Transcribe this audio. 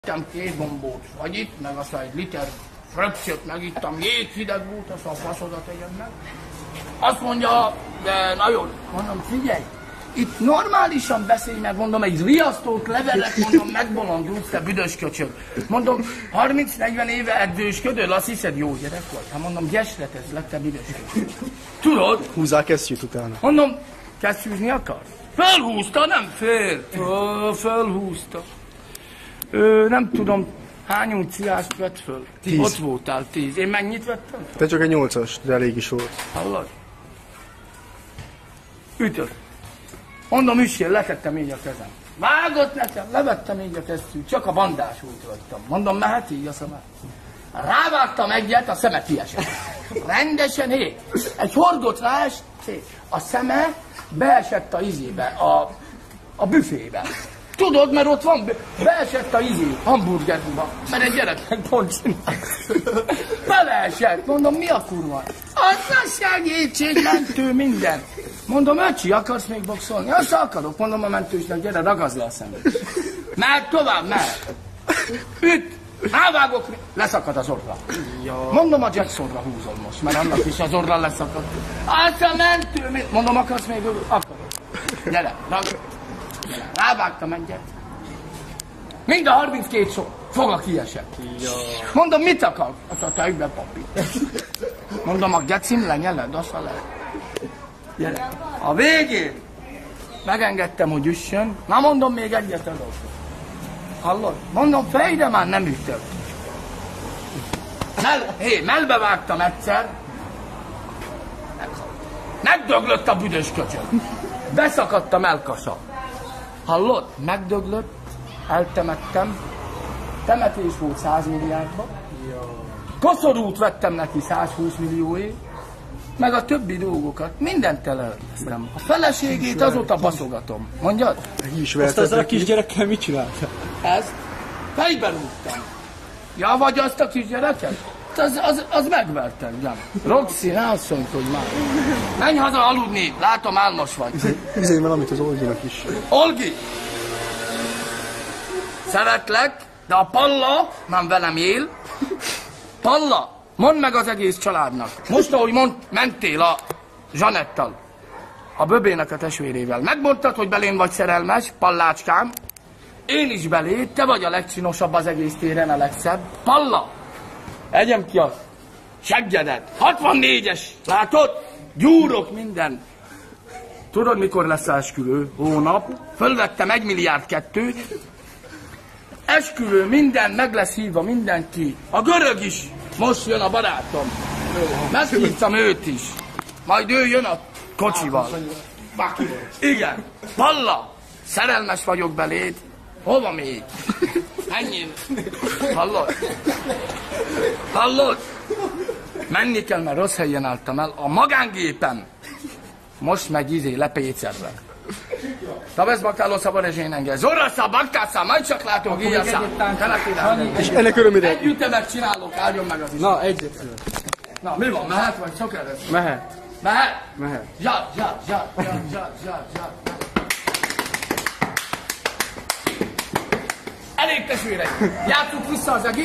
Ittam 2 gombóc fagyit, meg aztán 1 liter fröccsöt megittam, jéghideg volt, azt a faszodat tegyem meg. Azt mondja, de nagyon, mondom, figyelj, itt normálisan beszélj meg, mondom, egy riasztót, levelek, mondom, megbolondulsz, te büdös köcsög. Mondom, 30-40 éve edzősködöl, azt hiszed, jó gyerek vagy? Hát mondom, gyesretez lett, te büdös köcsög. Tudod? Húzzál kesztyűt utána. Mondom, kesztyűzni akar? Fölhúzta, nem fél. Fölhúzta. Nem tudom, hány unciást vett föl? 10. Ott voltál 10. Én mennyit vettem föl? Te csak egy 8-as, de elég is volt. Hallod? Ütött. Mondom, üssél, letettem így a kezem. Vágott nekem, levettem így a kesztyűt, csak a bandás út vettem. Mondom, mehet így a szemet. Rávágtam egyet, a szeme kiesett. Rendesen, egy hordott ráesett, a szeme beesett a izébe, a büfébe. Tudod, mert ott van, beesett a hamburgerba, mert egy gyereknek pont csinál. Beleesett, mondom, mi a kurva? Az a segítségmentő, minden. Mondom, öcsi, akarsz még boxolni? Azt akarok, mondom a mentősnek, gyere, ragazd le a szemét. Mehet tovább, mehet. Üt, rávágok, leszakad az orra. Mondom, a Jacksonra húzom most, mert annak is az orra leszakad. Az a mentő, mondom, akarsz még? Akarok. Gyere, ragazd. Rávágtam egyet. Mind a 32 foga kiesett. Mondom, mit akar? Azt a tejbe papír. Mondom, a gecim lenyeled, azt a lehet. Gyere. A végén megengedtem, hogy üssön. Na mondom, még egyet adok. Hallod? Mondom, fejre már nem ütök. Melbe vágtam egyszer. Megdöglött a büdös köcsög. Beszakadt a melkasa. Hallod? Megdöglött, eltemettem, temetés volt 100 milliárdba, koszorút vettem neki 120 millióért, meg a többi dolgokat, mindent elelkeztem. A feleségét azóta baszogatom. Mondjad? Azt ezzel a kisgyerekkel mit csináltál? Ez? Fejben rúgtam. Ja, vagy azt a kisgyereket? Az megvertem, nem. Roxy, ne asszonykodj már. Menj haza aludni, látom álmos vagy. Üzélj valamit az Olginak is. Olgi! Szeretlek, de a Palla nem velem él. Palla, mondd meg az egész családnak. Most, ahogy mentél a Zsanettal, a Böbének a testvérével. Megmondtad, hogy belém vagy szerelmes, Pallácskám. Én is beléd, te vagy a legcsinosabb az egész téren, a legszebb. Palla! Egyem ki a seggedet. 64-es, látod? Gyúrok minden. Tudod, mikor lesz esküvő? Hónap. Fölvettem 1,2 milliárd. Esküvő, minden, meg lesz hívva mindenki. A görög is. Most jön a barátom. Meghívtam őt is. Majd ő jön a kocsival. Igen. Palla, szerelmes vagyok beléd. Hova még? Ennyi. Hallod? Hallod? Menni kell, mert rossz helyen álltam el. A magángépem most megy lepécerve. Sabes bacalo sabores énenge. Zorra szabakkásza, majd csak látok így a szám. És ennek örömére... Együtt megcsinálok, álljon meg az is. Na, egyet. Na, mi van? Mehet vagy sok lesz? Mehet. Mehet? Mehet. Ja. Elég testvéreim. Játsszuk vissza az egész.